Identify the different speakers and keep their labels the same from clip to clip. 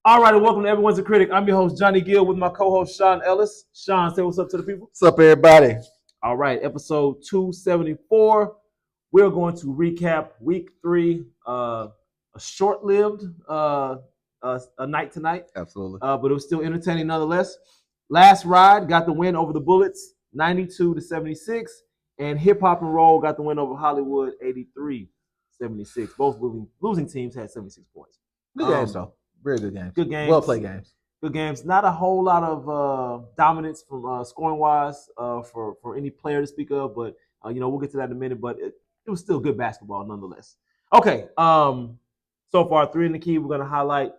Speaker 1: All right, and welcome to Everyone's a Critic. I'm your host, Johnny Gill, with my co-host, Sean Ellis. Sean, say what's up to the people.
Speaker 2: What's up, everybody?
Speaker 1: All right, episode 274. We're going to recap week 3, a short-lived a night tonight.
Speaker 2: Absolutely.
Speaker 1: But it was still entertaining nonetheless. Last Ride got the win over the Bullets, 92-76. And Hip Hop and Roll got the win over Hollywood, 83-76. Both losing teams had 76 points.
Speaker 2: Good games, though. Very good games.
Speaker 1: Good games.
Speaker 2: Well-played games.
Speaker 1: Good games. Not a whole lot of dominance from scoring-wise for any player to speak of, but we'll get to that in a minute. But it was still good basketball nonetheless. Okay. So far, 3 in the key. We're going to highlight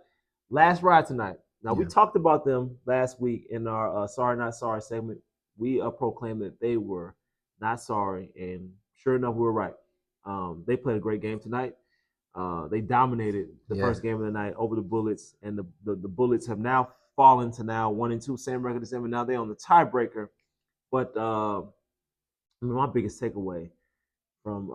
Speaker 1: Last Ride tonight. Now, we talked about them last week in our Sorry Not Sorry segment. We proclaimed that they were not sorry, and sure enough, we were right. They played a great game tonight. They dominated the first game of the night over the Bullets, and the Bullets have now fallen to now 1-2, same record as them, and now they're on the tiebreaker. But my biggest takeaway from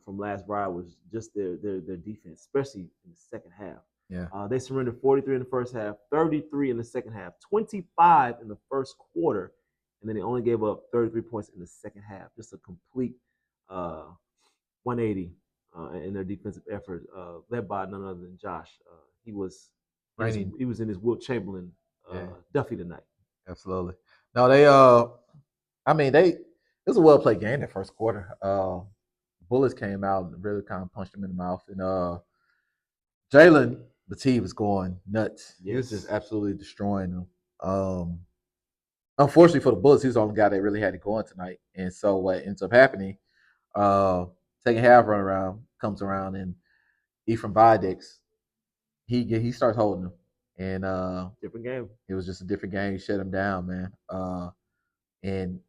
Speaker 1: Last Ride was just their defense, especially in the second half.
Speaker 2: Yeah.
Speaker 1: They surrendered 43 in the first half, 33 in the second half, 25 in the first quarter, and then they only gave up 33 points in the second half. Just a complete 180 in their defensive effort, led by none other than Josh. He was in his Wilt Chamberlain Duffy tonight.
Speaker 2: Absolutely. No, it was a well played game that first quarter. Bullets came out and really kind of punched him in the mouth, and Jalen Latif was going nuts. Yes. He was just absolutely destroying them. Unfortunately for the Bullets, he was the only guy that really had it going tonight. And so what ends up happening, second half run around comes around, and Ephraim Bidix, he starts holding him. And
Speaker 1: different game.
Speaker 2: It was just a different game. He shut him down, man. And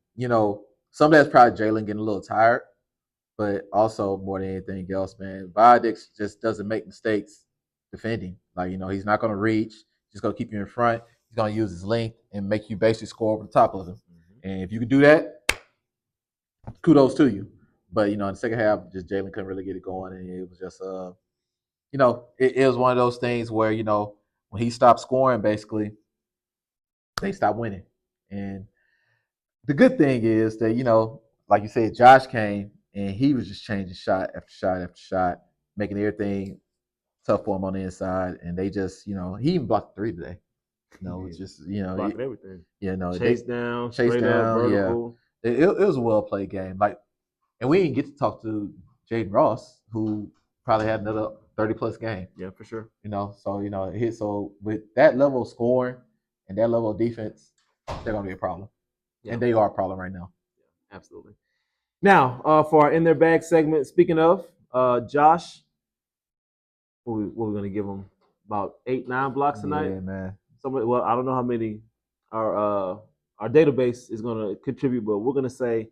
Speaker 2: some of that's probably Jalen getting a little tired, but also more than anything else, man, Bidix just doesn't make mistakes defending. Like, he's not going to reach. He's going to keep you in front. He's going to use his length and make you basically score over the top of him. Mm-hmm. And if you can do that, kudos to you. But, in the second half, just Jalen couldn't really get it going. And it was just, it was one of those things where, when he stopped scoring, basically, they stopped winning. And the good thing is that, like you said, Josh came and he was just changing shot after shot after shot, making everything tough for him on the inside. And they just, he even blocked 3 today. It's just,
Speaker 1: blocking everything.
Speaker 2: Chase
Speaker 1: down,
Speaker 2: vertical. Yeah. It was a well-played game. And we didn't get to talk to Jaden Ross, who probably had another 30-plus game.
Speaker 1: Yeah, for sure.
Speaker 2: So with that level of scoring and that level of defense, they're going to be a problem. Yeah. And they are a problem right now.
Speaker 1: Yeah, absolutely. Now, for our In Their Bag segment, speaking of, Josh, what are we going to give him? About 8-9 blocks tonight?
Speaker 2: Yeah, man.
Speaker 1: I don't know how many our database is going to contribute, but we're going to say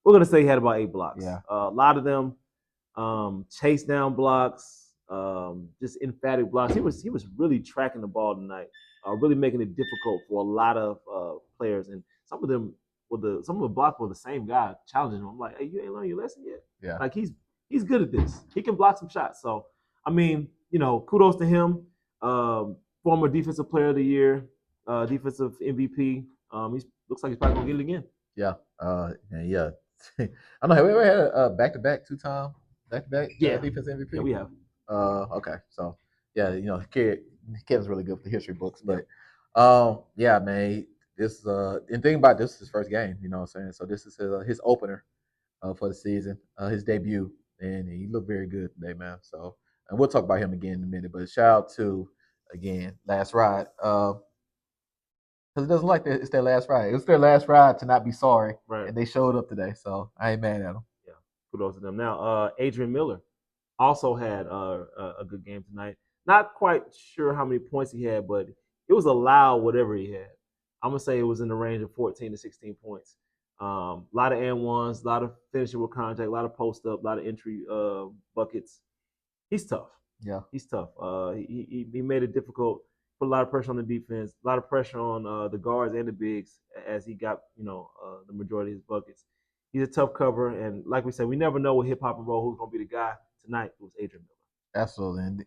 Speaker 1: he had about 8 blocks.
Speaker 2: Yeah.
Speaker 1: A lot of them chase down blocks, just emphatic blocks. He was really tracking the ball tonight, really making it difficult for a lot of players, and some of the blocks were the same guy challenging him. I'm like, hey, you ain't learned your lesson yet.
Speaker 2: Yeah.
Speaker 1: Like he's good at this. He can block some shots. So kudos to him. Former Defensive Player of the Year, Defensive MVP. He looks like he's probably gonna get it again.
Speaker 2: Yeah. Yeah. I don't know. Have we ever had a back-to-back 2-time back-to-back defensive MVP?
Speaker 1: Yeah, we have.
Speaker 2: Okay. So yeah, Kevin's really good with the history books, but yeah, man. This and think about this is his first game. You know what I'm saying? So this is his opener for the season, his debut, and he looked very good today, man. So, and we'll talk about him again in a minute. But shout out to again Last Ride, because it doesn't like that it's their last ride. It's their last ride to not be sorry,
Speaker 1: right?
Speaker 2: And they showed up today, so I ain't mad at them.
Speaker 1: Yeah, kudos to them. Now, Adrian Miller also had a good game tonight. Not quite sure how many points he had, but it was allowed whatever he had. I'm going to say it was in the range of 14 to 16 points. A lot of and-ones, a lot of finishing with contact, a lot of post-up, a lot of entry buckets. He's tough.
Speaker 2: Yeah.
Speaker 1: He's tough. He made it difficult, put a lot of pressure on the defense, a lot of pressure on the guards and the bigs as he got, the majority of his buckets. He's a tough cover, and like we said, we never know with hip-hop and roll who's going to be the guy tonight. It was Adrian Miller.
Speaker 2: Absolutely. And,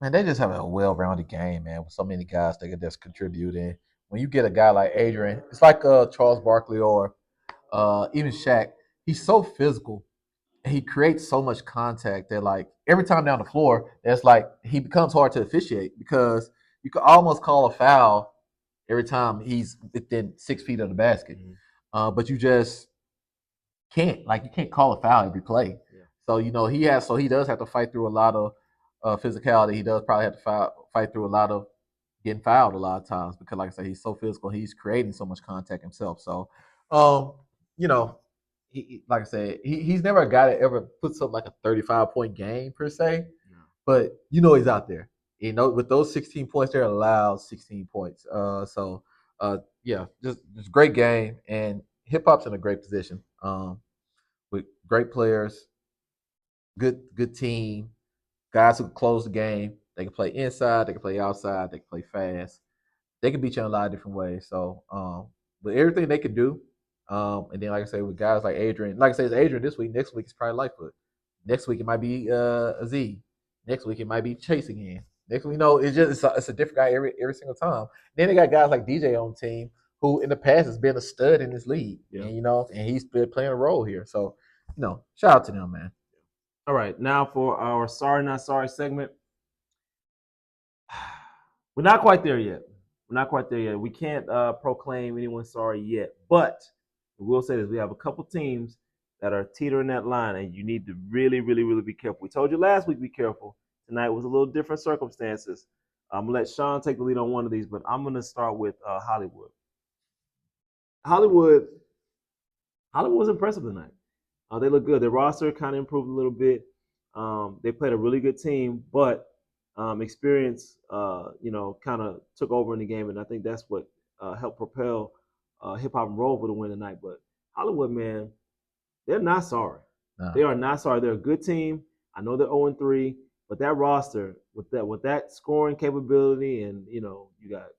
Speaker 2: Man, they just have a well-rounded game, man, with so many guys that can just contribute. And when you get a guy like Adrian, it's like Charles Barkley or even Shaq. He's so physical and he creates so much contact that, like, every time down the floor, it's like he becomes hard to officiate because you could almost call a foul every time he's within 6 feet of the basket. But you just can't. Like, you can't call a foul every play.
Speaker 1: Yeah.
Speaker 2: So, he does have to fight through a lot of physicality. He does probably have to fight through a lot of getting fouled a lot of times because, like I said, he's so physical. He's creating so much contact himself. So, you know, like I said, he's never a guy that ever puts up like a 35-point game per se, but he's out there. With those 16 points, they're allowed 16 points. Yeah, just great game, and hip hop's in a great position. With great players, good team, guys who can close the game. They can play inside, they can play outside, they can play fast. They can beat you in a lot of different ways. So, with everything they can do, and then, like I say, with guys like Adrian, like I say, it's Adrian this week. Next week it's probably Lightfoot. Next week it might be Z. Next week it might be Chase again. Next week, it's a different guy every single time. Then they got guys like DJ on the team who in the past has been a stud in this league, and he's been playing a role here. So, shout out to them, man.
Speaker 1: All right, now for our sorry not sorry segment. We're not quite there yet. We can't proclaim anyone sorry yet, but we will say this: we have a couple teams that are teetering that line, and you need to really, really, really be careful. We told you last week, be careful. Tonight was a little different circumstances. I'm gonna let Sean take the lead on one of these, but I'm gonna start with Hollywood. Hollywood was impressive tonight. They look good. Their roster kind of improved a little bit. They played a really good team, but experience, kind of took over in the game, and I think that's what helped propel hip hop and roll for the win tonight. But Hollywood, man, they're not sorry. No. They are not sorry. They're a good team. I know they're 0-3, but that roster with that scoring capability, and you got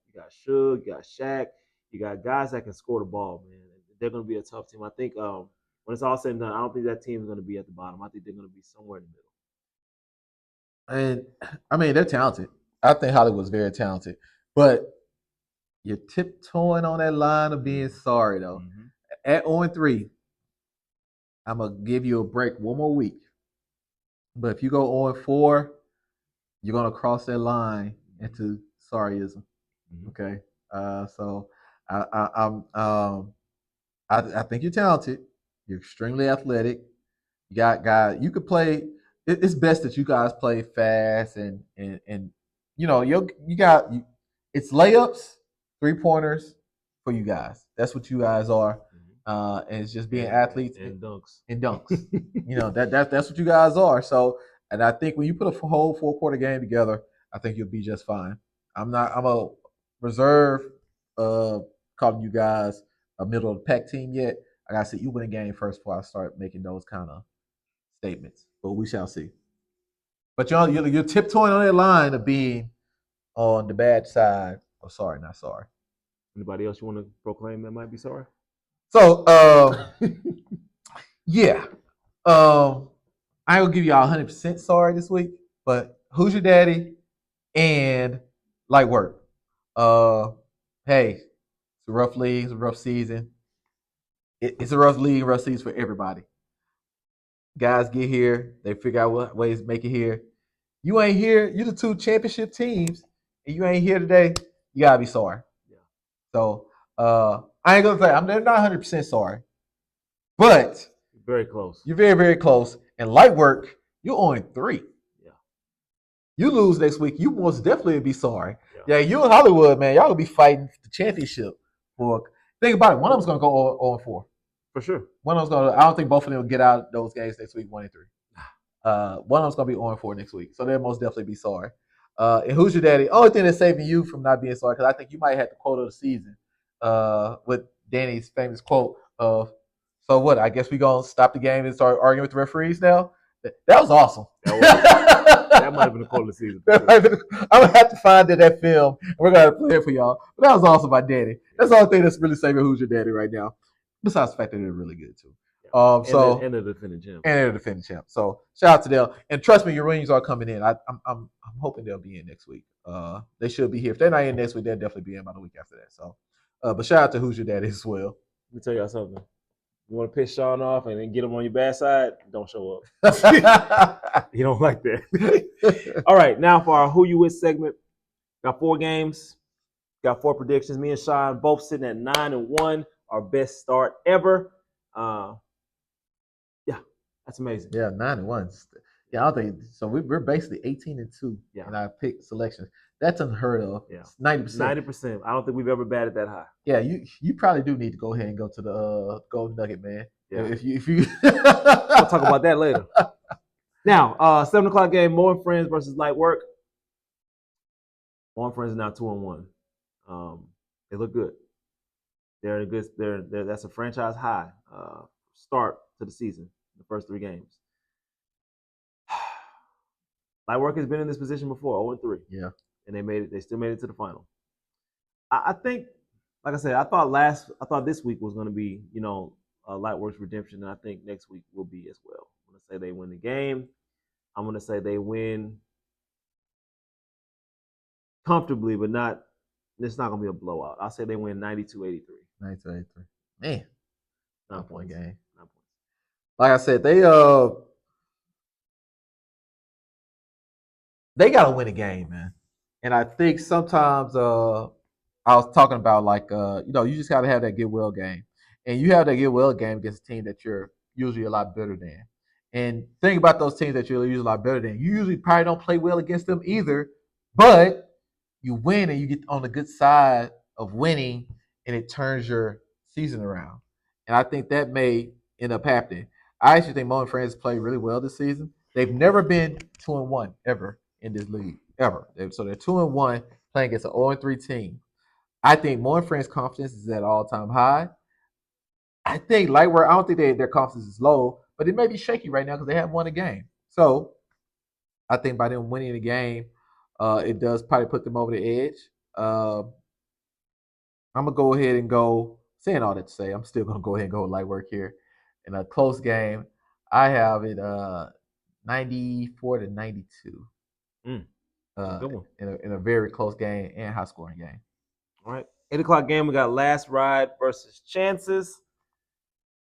Speaker 1: Suge, you got Shaq, you got guys that can score the ball, man. They're going to be a tough team. I think when it's all said and done, I don't think that team is going to be at the bottom. I think they're going to be somewhere in the
Speaker 2: middle. And I mean, they're talented. I think Hollywood's very talented, but you're tiptoeing on that line of being sorry, though. Mm-hmm. At 0-3, I'm going to give you a break one more week. But if you go 0-4, you're going to cross that line into sorryism. Mm-hmm. Okay? So I think you're talented. You're extremely athletic. You got guys. You could play. It's best that you guys play fast and you got. It's layups, 3-pointers for you guys. That's what you guys are. And it's just being athletes
Speaker 1: and dunks.
Speaker 2: That's what you guys are. So, and I think when you put a whole 4-quarter game together, I think you'll be just fine. I'm a reserve calling you guys a middle of the pack team yet. I gotta see you win a game first before I start making those kind of statements. But we shall see. But you're tiptoeing on that line of being on the bad side. Oh, sorry, not sorry.
Speaker 1: Anybody else you want to proclaim that might be sorry?
Speaker 2: So, yeah. I will give y'all 100% sorry this week. But who's your daddy? And light work. Hey, it's a rough league. It's a rough season. It's a rough league, rough season for everybody. Guys get here. They figure out what ways to make it here. You ain't here. You're the 2 championship teams, and you ain't here today. You got to be sorry. Yeah. So, I ain't going to say I'm not 100% sorry. But
Speaker 1: very close.
Speaker 2: You're very, very close. And light work, you're 0-3. Yeah. You lose next week, you most definitely be sorry. Yeah, you and Hollywood, man, y'all will be fighting the championship. Think about it. One of them's going to go 0-4.
Speaker 1: For sure.
Speaker 2: One of them's going to, I don't think both of them will get out those games next week 1-3. One of them's going to be 0-4 next week. So they'll most definitely be sorry. And who's your daddy? Only thing that's saving you from not being sorry, because I think you might have the quote of the season with Danny's famous quote of, so what? I guess we going to stop the game and start arguing with the referees now? That was awesome.
Speaker 1: That might have been the quote of the season.
Speaker 2: I'm going to have to find that film. We're going to play it for y'all. But that was awesome by Danny. That's the only thing that's really saving who's your daddy right now. Besides the fact that they're really good, too.
Speaker 1: And the defending champ.
Speaker 2: And they're the defending champ. So shout out to them. And trust me, your rings are coming in. I'm hoping they'll be in next week. They should be here. If they're not in next week, they'll definitely be in by the week after that. So, but shout out to Who's Your Daddy as well.
Speaker 1: Let me tell y'all something. You want to piss Sean off and then get him on your bad side? Don't show up. You don't like that. All right, now for our Who You With segment. Got 4 games. Got 4 predictions. Me and Sean both sitting at 9-1. Our best start ever. Yeah, that's amazing.
Speaker 2: Yeah, 9-1. Yeah, I don't think so. We're basically 18-2 in our pick selections. That's unheard of.
Speaker 1: Yeah,
Speaker 2: 90%.
Speaker 1: 90%. I don't think we've ever batted that high.
Speaker 2: Yeah, you probably do need to go ahead and go to the Golden Nugget, man.
Speaker 1: Yeah.
Speaker 2: If you
Speaker 1: we'll talk about that later. Now, 7:00 game, More and Friends versus Light Work. More and Friends are now 2-1. They look good. They're a good. That's a franchise high start to the season. The first 3 games. Lightwork has been in this position before, 0-3.
Speaker 2: Yeah.
Speaker 1: And they made it. They still made it to the final. I think, like I said, I thought this week was going to be, Lightwork's redemption, and I think next week will be as well. I'm going to say they win the game. I'm going to say they win comfortably, but not. It's not going to be a blowout. I'll say they win 92-83.
Speaker 2: 92-83. Man,
Speaker 1: 9-point
Speaker 2: game.
Speaker 1: 9 points.
Speaker 2: Like I said, they got to win a game, man. And I think sometimes I was talking about you just got to have that get well game, and you have that get well game against a team that you're usually a lot better than. And think about those teams that you're usually a lot better than. You usually probably don't play well against them either, but you win and you get on the good side of winning, and it turns your season around. And I think that may end up happening. I actually think Mo and Friends play really well this season. They've never been 2-1 ever in this league, ever. So they're 2-1 playing against an 0-3 team. I think Mo and Friends' confidence is at all-time high. I think Lightwork, I don't think their confidence is low, but it may be shaky right now because they haven't won a game. So I think by them winning the game, it does probably put them over the edge. I'm going to go ahead and go, saying all that to say, I'm still going to go ahead and go with Lightwork here. In a close game, I have it 94-92.
Speaker 1: Good one.
Speaker 2: In a very close game and high-scoring game.
Speaker 1: All right. 8:00 game, we got Last Ride versus Chances.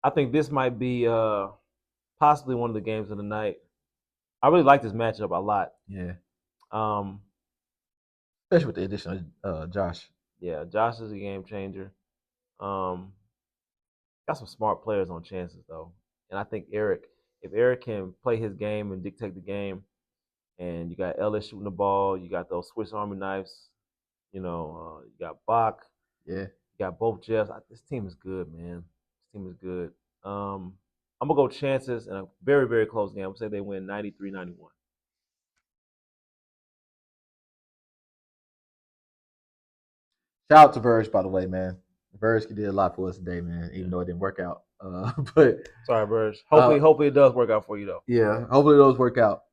Speaker 1: I think this might be possibly one of the games of the night. I really like this matchup a lot.
Speaker 2: Yeah. Especially with the addition of Josh.
Speaker 1: Yeah, Josh is a game changer. Got some smart players on Chances, though. And I think if Eric can play his game and dictate the game, and you got Ellis shooting the ball, you got those Swiss Army knives, you got Bach.
Speaker 2: Yeah.
Speaker 1: You got both Jeffs. This team is good, man. This team is good. I'm going to go Chances in a very, very close game. I'm going to say they win 93-91.
Speaker 2: Shout out to Verge, by the way, man. Verge did a lot for us today, man, even though it didn't work out. But
Speaker 1: sorry, Verge. Hopefully it does work out for you, though.
Speaker 2: Yeah, hopefully it does work out.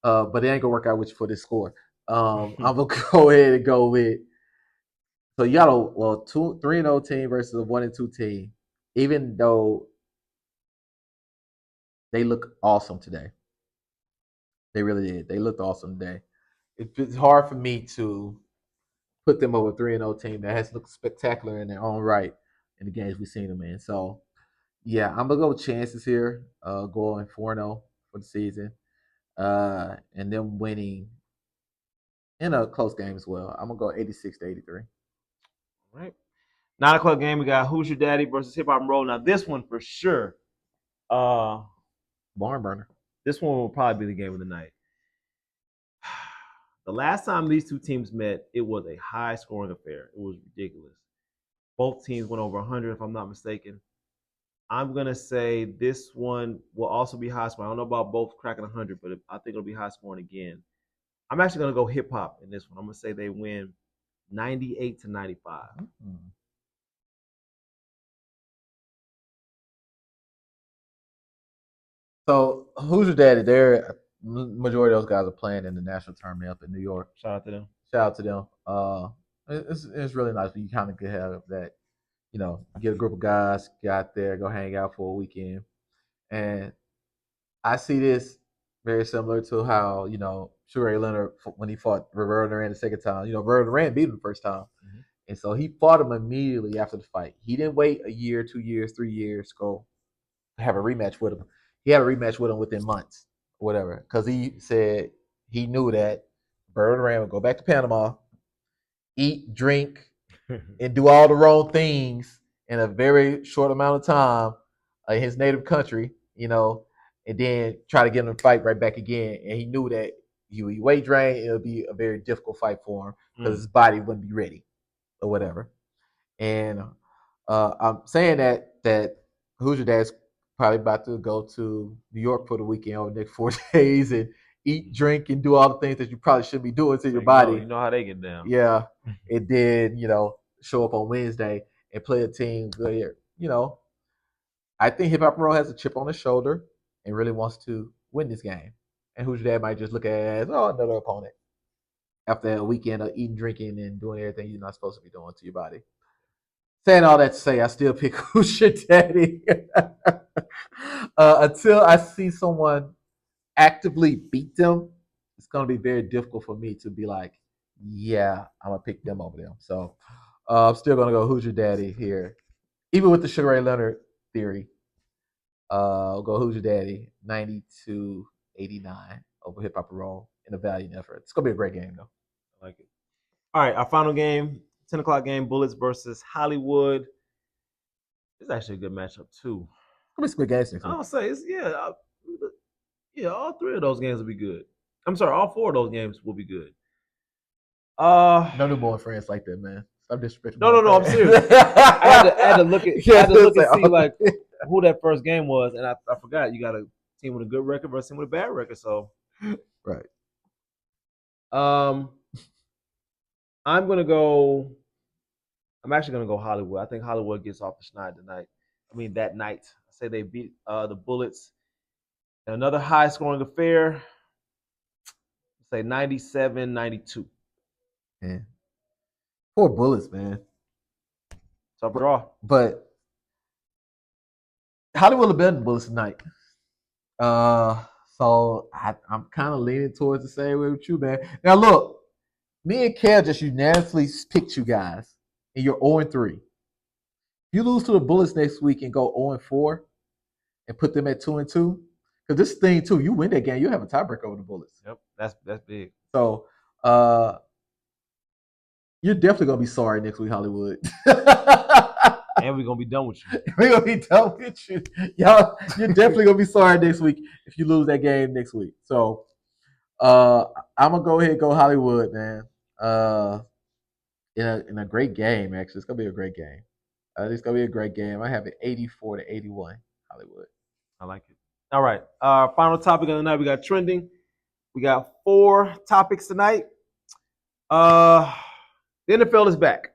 Speaker 2: But it ain't going to work out with you for this score. I'm going to go ahead and go with. So you got a 3-0 team versus a 1-2 team, even though they look awesome today. They really did. They looked awesome today. It's hard for me to put them over a 3-0 team that has looked spectacular in their own right in the games we've seen them in. So, yeah, I'm going to go with Chances here, going 4-0 for the season, and them winning in a close game as well. I'm going to go 86-83.
Speaker 1: All right. 9:00 game, we got Who's Your Daddy versus Hip Hop and Roll. Now, this one for sure.
Speaker 2: Barn burner.
Speaker 1: This one will probably be the game of the night. The last time these two teams met, it was a high-scoring affair. It was ridiculous. Both teams went over 100, if I'm not mistaken. I'm going to say this one will also be high-scoring. I don't know about both cracking 100, but I think it'll be high-scoring again. I'm actually going to go hip-hop in this one. I'm going to say they win 98-95. Mm-hmm.
Speaker 2: So, Who's Your Daddy? Majority of those guys are playing in the national tournament up in New York.
Speaker 1: Shout out to them.
Speaker 2: Shout out to them. It's really nice when you kind of have that, get a group of guys, get out there, go hang out for a weekend. And I see this very similar to how, Sugar Leonard, when he fought Roberto Duran the second time, Roberto Duran beat him the first time. Mm-hmm. And so he fought him immediately after the fight. He didn't wait a year, 2 years, 3 years, go have a rematch with him. He had a rematch with him within months or whatever, because he said he knew that Roberto Duran would go back to Panama, eat, drink, and do all the wrong things in a very short amount of time in his native country, and then try to get him to fight right back again. And he knew that he would weight drain. It would be a very difficult fight for him because his body wouldn't be ready or whatever. And I'm saying that Hoosier Dad's probably about to go to New York for the weekend over the next 4 days and eat, drink, and do all the things that you probably should be doing to your body.
Speaker 1: You know how they get down.
Speaker 2: Yeah. And then, show up on Wednesday and play a team where, I think Hip Hop Pro has a chip on his shoulder and really wants to win this game. And Hoosier Dad might just look at it as, another opponent after a weekend of eating, drinking, and doing everything you're not supposed to be doing to your body. Saying all that to say, I still pick Hoosier Daddy until I see someone actively beat them. It's going to be very difficult for me to be like, yeah, I'm going to pick them over them. So I'm still going to go Hoosier Daddy here. Even with the Sugar Ray Leonard theory, I'll go Hoosier Daddy 92-89 over Hip Hop Roll in a valiant effort. It's going to be a great game, though.
Speaker 1: I like it. All right, our final game, 10 o'clock game, Bullets versus Hollywood. It's actually a good matchup, too.
Speaker 2: It's going to be some good games.
Speaker 1: I'll say, all 3 of those games will be good. I'm sorry, all 4 of those games will be good.
Speaker 2: No new boy friends like that, man. Stop disrespecting.
Speaker 1: No, I'm serious. I had to look and see like who that first game was, and I forgot. You got a team with a good record versus a team with a bad record, so
Speaker 2: right.
Speaker 1: I'm actually gonna go Hollywood. I think Hollywood gets off the schneid tonight. That night. I say they beat the Bullets. Another high-scoring affair. Say 97-92.
Speaker 2: Yeah. Poor Bullets, man.
Speaker 1: Tough draw.
Speaker 2: But Hollywood will be better than Bullets tonight. So I'm kind of leaning towards the same way with you, man. Now, look, me and Kev just unanimously picked you guys, and you're 0-3. If you lose to the Bullets next week and go 0-4 and put them at 2-2, because this thing, too, you win that game, you have a tiebreaker over the Bullets.
Speaker 1: Yep, that's big.
Speaker 2: So, you're definitely going to be sorry next week, Hollywood.
Speaker 1: And we're going to be done with you.
Speaker 2: We're going to be done with you. Y'all, you're definitely going to be sorry next week if you lose that game next week. So, I'm going to go ahead and go Hollywood, man. In a great game, actually. It's going to be a great game. It's going to be a great game. I have it 84-81, Hollywood.
Speaker 1: I like it. All right. Our final topic of the night, we got trending. We got 4 topics tonight. The NFL is back.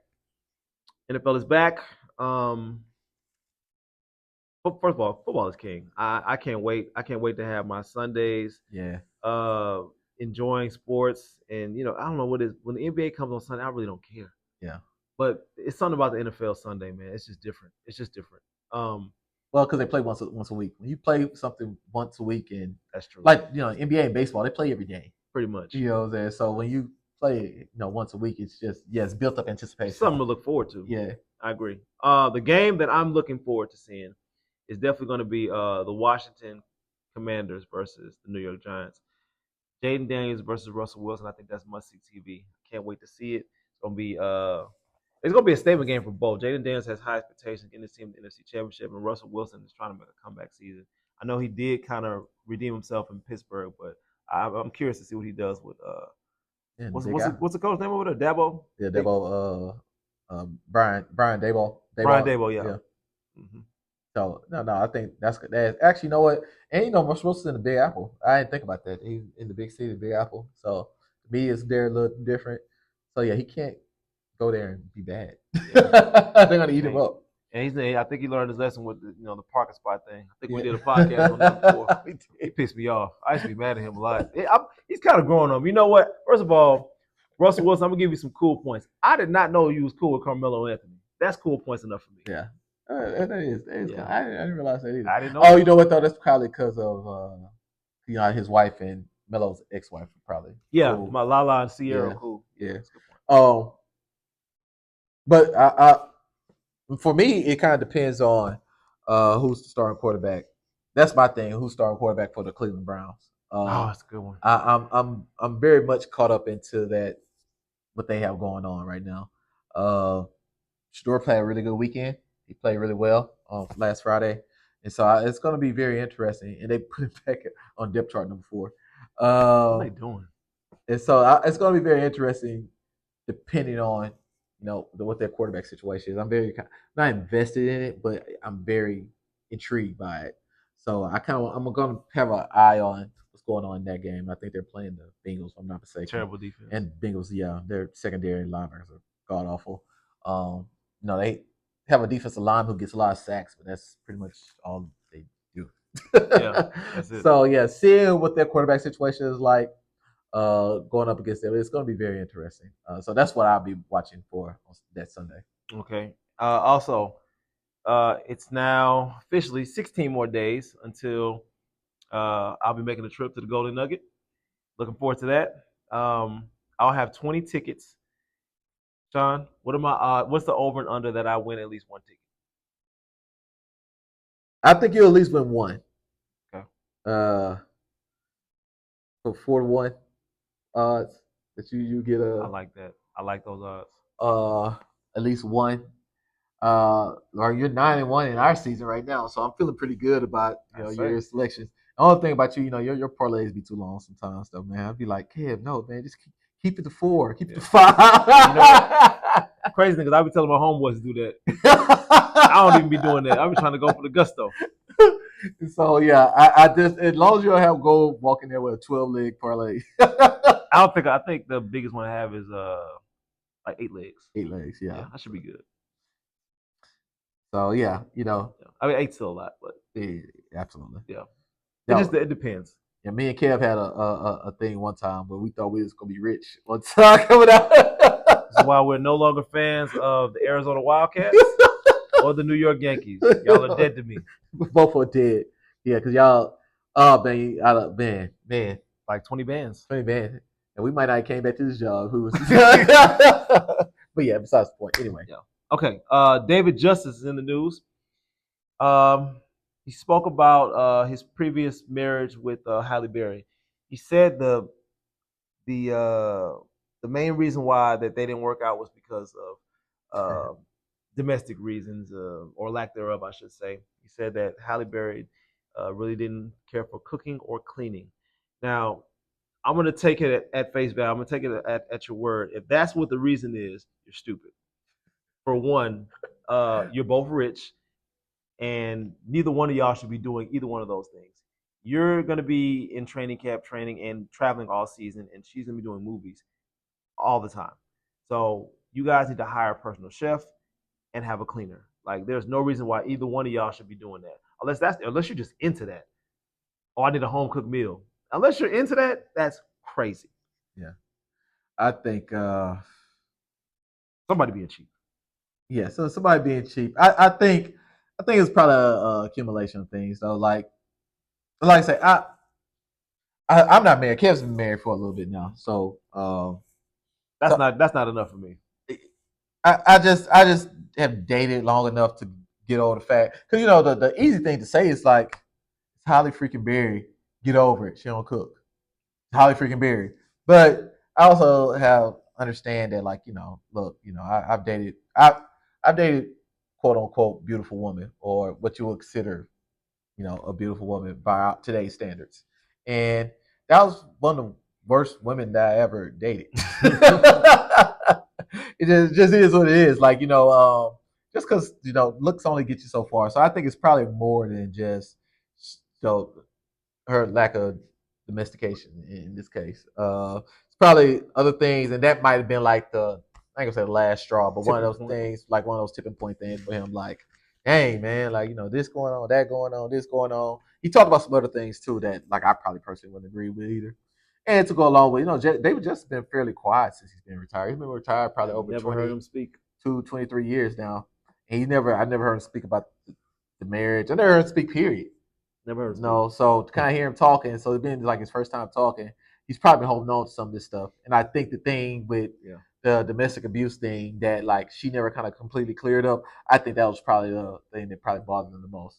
Speaker 1: NFL is back. First of all, football is king. I can't wait. I can't wait to have my Sundays.
Speaker 2: Yeah.
Speaker 1: Enjoying sports, and I don't know what it is. When the NBA comes on Sunday, I really don't care.
Speaker 2: Yeah.
Speaker 1: But it's something about the NFL Sunday, man. It's just different.
Speaker 2: Well, because they play once a week. When you play something once a week, and
Speaker 1: that's true.
Speaker 2: Like NBA and baseball, they play every day.
Speaker 1: Pretty much.
Speaker 2: You know what I'm saying? So when you play, once a week, it's just it's built up anticipation.
Speaker 1: Something to look forward to.
Speaker 2: Yeah,
Speaker 1: I agree. The game that I'm looking forward to seeing is definitely going to be the Washington Commanders versus the New York Giants. Jaden Daniels versus Russell Wilson. I think that's must-see TV. Can't wait to see it. It's gonna be a statement game for both. Jaden Daniels has high expectations getting his team to the NFC Championship, and Russell Wilson is trying to make a comeback season. I know he did kind of redeem himself in Pittsburgh, but I'm curious to see what he does with what's the coach name over there? Dabo?
Speaker 2: Yeah, Dabo. Brian Dabo.
Speaker 1: Brian Dabo, yeah.
Speaker 2: Mm-hmm. So no, I think that's actually, you know what? And Russell Wilson's in the Big Apple. I didn't think about that. He's in the big city, Big Apple. So to me, it's there a little different. So yeah, he can't go there and be bad. They're gonna eat him up.
Speaker 1: And I think he learned his lesson with the parking spot thing. I think we did a podcast on that before. He pissed me off. I used to be mad at him a lot. He's kind of growing up. You know what? First of all, Russell Wilson, I'm gonna give you some cool points. I did not know you was cool with Carmelo Anthony. That's cool points enough for me.
Speaker 2: Yeah. That is
Speaker 1: Yeah.
Speaker 2: I didn't realize that either.
Speaker 1: I didn't know.
Speaker 2: Oh, you know what though? That's probably because of his wife and Melo's ex-wife probably.
Speaker 1: Yeah,
Speaker 2: Cool.
Speaker 1: my Lala and Sierra
Speaker 2: Yeah.
Speaker 1: cool.
Speaker 2: Yeah.
Speaker 1: That's a good point.
Speaker 2: But for me, it kind of depends on who's the starting quarterback. That's my thing. Who's starting quarterback for the Cleveland Browns?
Speaker 1: Oh, that's a good one.
Speaker 2: I'm very much caught up into that what they have going on right now. Shador played a really good weekend. He played really well on last Friday, and so it's going to be very interesting. And they put him back on depth chart number 4.
Speaker 1: What are
Speaker 2: Uh,
Speaker 1: they doing?
Speaker 2: and so it's going to be very interesting, depending on what their quarterback situation is. I'm very not invested in it, but I'm very intrigued by it. So I'm going to have an eye on what's going on in that game. I think they're playing the Bengals, if I'm not mistaken.
Speaker 1: Terrible defense.
Speaker 2: And Bengals, yeah, their secondary linebackers are god awful. They have a defensive line who gets a lot of sacks, but that's pretty much all they do.
Speaker 1: Yeah, that's it.
Speaker 2: So yeah, seeing what their quarterback situation is like, going up against them, it's going to be very interesting. So that's what I'll be watching for that Sunday.
Speaker 1: Okay. Also, it's now officially 16 more days until I'll be making a trip to the Golden Nugget. Looking forward to that. I'll have 20 tickets. Sean, what are my odds? What's the over and under that I win at least one ticket?
Speaker 2: I think you'll at least win one.
Speaker 1: Okay.
Speaker 2: So 4-1 odds that you get
Speaker 1: I like that. I like those odds.
Speaker 2: At least one. Or you're 9-1 in our season right now, so I'm feeling pretty good about your selections. The only thing about you, your parlays be too long sometimes, though, man. I'd be like, Kev, no, man, just keep it to 4, keep it to 5.
Speaker 1: Crazy thing, because I be telling my homeboys to do that. I don't even be doing that. I be trying to go for the gusto.
Speaker 2: So yeah, I just as long as you don't have gold walking there with a 12-leg parlay.
Speaker 1: I think the biggest one I have is like 8 legs.
Speaker 2: 8 legs, yeah.
Speaker 1: That should be good.
Speaker 2: So yeah,
Speaker 1: I mean 8's still a lot, but
Speaker 2: yeah, absolutely.
Speaker 1: Yeah.
Speaker 2: No,
Speaker 1: it depends.
Speaker 2: Yeah, me and Kev had a thing one time where we thought we was gonna be rich one time coming out.
Speaker 1: This is why we're no longer fans of the Arizona Wildcats or the New York Yankees. Y'all are dead to me.
Speaker 2: Both are dead. Yeah, because y'all, man,
Speaker 1: like 20 bands.
Speaker 2: 20 bands. And we might not have came back to this job. Who was But yeah, besides the point. Anyway.
Speaker 1: Yeah. Okay. David Justice is in the news. He spoke about his previous marriage with Halle Berry. He said the main reason why that they didn't work out was because of domestic reasons or lack thereof, I should say. He said that Halle Berry really didn't care for cooking or cleaning. Now, I'm going to take it at face value. I'm going to take it at your word. If that's what the reason is, you're stupid. For one, you're both rich, and neither one of y'all should be doing either one of those things. You're going to be in training camp training and traveling all season, and she's going to be doing movies all the time. So you guys need to hire a personal chef and have a cleaner. Like, there's no reason why either one of y'all should be doing that. Unless you're just into that. Oh, I need a home cooked meal. Unless you're into that, that's crazy.
Speaker 2: Yeah. I think
Speaker 1: somebody being cheap.
Speaker 2: Yeah, so somebody being cheap. I think it's probably a accumulation of things though. Like I say, I'm not married. Kev's been married for a little bit now, so
Speaker 1: that's not enough for me.
Speaker 2: I just have dated long enough to get over the fact, because the easy thing to say is like, it's Halle freaking Berry. Get over it. She don't cook. It's Halle freaking Berry. But I also understand that, like, look, I've dated quote unquote beautiful woman, or what you would consider a beautiful woman by today's standards, and that was one of the worst women that I ever dated. It just is what it is. Like, just because looks only get you so far. So I think it's probably more than just her lack of domestication in this case. It's probably other things, and that might have been like I ain't gonna say the last straw, but one of those things, like one of those tipping point things for him. Like, hey man, like, this going on, that going on, this going on. He talked about some other things too that, like, I probably personally wouldn't agree with either. And to go along with, David Justice has been fairly quiet since he's been retired. He's been retired probably over 23 years now. I never heard him speak about the marriage. I never heard him speak. Period.
Speaker 1: Never heard of
Speaker 2: No, so to kind of hear him talking, so it's been like his first time talking. He's probably been holding on to some of this stuff, and I think the thing with the domestic abuse thing that like she never kind of completely cleared up. I think that was probably the thing that probably bothered him the most.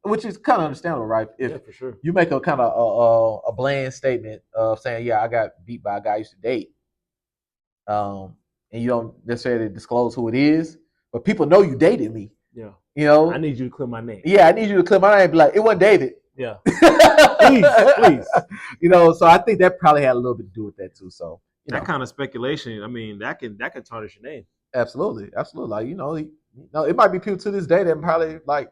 Speaker 2: Which is kind of understandable, right? If
Speaker 1: for sure.
Speaker 2: you make a kind of a bland statement of saying, "Yeah, I got beat by a guy I used to date," and you don't necessarily disclose who it is, but people know you dated me.
Speaker 1: Yeah.
Speaker 2: I
Speaker 1: need you to clear my name.
Speaker 2: Yeah, I need you to clear my name. Be like, it wasn't David.
Speaker 1: Yeah. please.
Speaker 2: So I think that probably had a little bit to do with that too. So
Speaker 1: that kind of speculation, I mean, that can tarnish your name.
Speaker 2: Absolutely. Like, it might be people to this day that probably like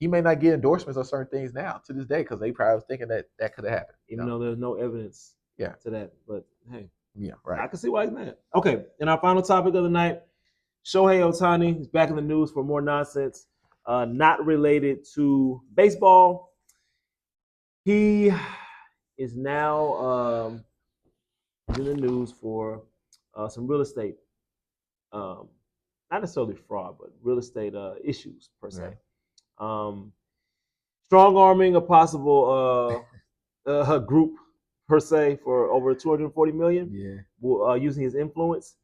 Speaker 2: he may not get endorsements on certain things now to this day because they probably was thinking that could have happened.
Speaker 1: Even though there's no evidence to that. But hey.
Speaker 2: Yeah, right.
Speaker 1: I can see why he's mad. Okay, and our final topic of the night, Shohei Ohtani is back in the news for more nonsense, not related to baseball. He is now in the news for some real estate, not necessarily fraud, but real estate issues per se. Right. Strong arming a possible group per se for over $240 million.
Speaker 2: Yeah,
Speaker 1: using his influence.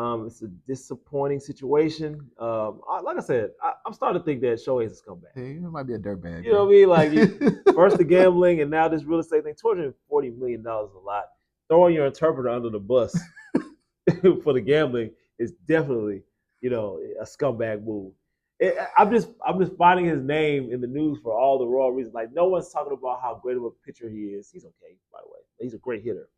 Speaker 1: It's a disappointing situation. Like I said, I'm starting to think that Shohei's a scumbag.
Speaker 2: Hey, it might be a dirtbag.
Speaker 1: You know what I mean? Like first the gambling and now this real estate thing. $240 million is a lot. Throwing your interpreter under the bus for the gambling is definitely, a scumbag move. I'm just finding his name in the news for all the wrong reasons. Like no one's talking about how great of a pitcher he is. He's okay, by the way. He's a great hitter,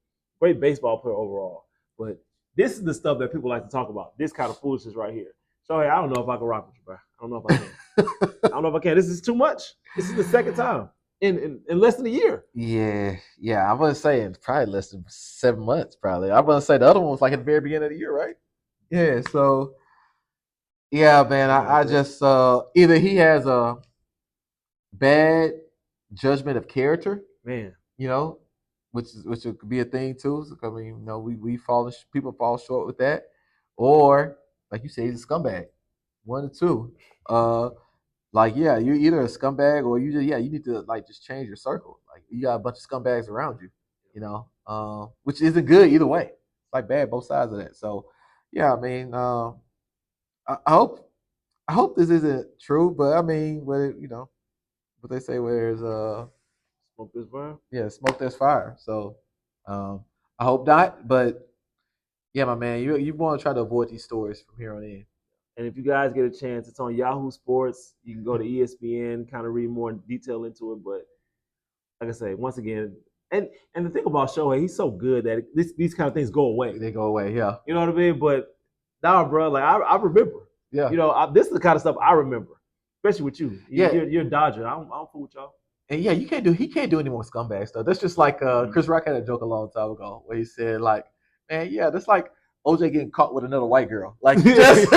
Speaker 1: great baseball player overall. But this is the stuff that people like to talk about. This kind of foolishness right here. So hey, I don't know if I can rock with you, bro. I don't know if I can. I don't know if I can. This is too much. This is the second time in less than a year.
Speaker 2: Yeah. I'm gonna say it's probably less than 7 months. Probably. I'm gonna say the other one was like at the very beginning of the year, right? Yeah. So. Yeah, man. I just either he has a bad judgment of character,
Speaker 1: man.
Speaker 2: Which could be a thing too. So, I mean, people fall short with that, or like you say, he's a scumbag. One or two. You're either a scumbag or you need to like just change your circle. Like you got a bunch of scumbags around you, which isn't good either way. It's like bad both sides of that. So, yeah, I mean, I hope this isn't true, but I mean, what they say, where's
Speaker 1: smoke there's fire.
Speaker 2: Yeah, smoke there's fire. So, I hope not. But yeah, my man, you want to try to avoid these stories from here on in.
Speaker 1: And if you guys get a chance, it's on Yahoo Sports. You can go to ESPN, kind of read more detail into it. But like I say, once again, and the thing about Shohei, he's so good that these kind of things go away.
Speaker 2: They go away, yeah.
Speaker 1: You know what I mean? But now, bro, like I remember.
Speaker 2: Yeah.
Speaker 1: This is the kind of stuff I remember, especially with you. You're a Dodger. I don't fool with y'all.
Speaker 2: And yeah, he can't do any more scumbag stuff. That's just like Chris Rock had a joke a long time ago where he said like, man, yeah, that's like OJ getting caught with another white girl. Like you just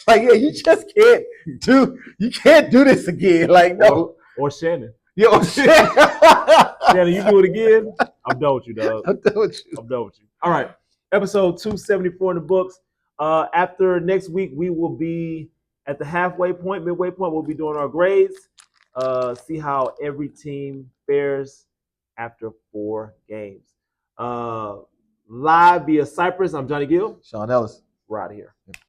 Speaker 2: like you just can't do this again. Like no.
Speaker 1: Or Shannon.
Speaker 2: Yeah, or Shannon.
Speaker 1: Shannon, you do it again. I'm done with you, dog.
Speaker 2: I'm done with you.
Speaker 1: All right. Episode 274 in the books. After next week, we will be at the midway point. We'll be doing our grades. See how every team fares after 4 games. Live via Cypress. I'm Johnny Gill.
Speaker 2: Sean Ellis.
Speaker 1: We're out of here.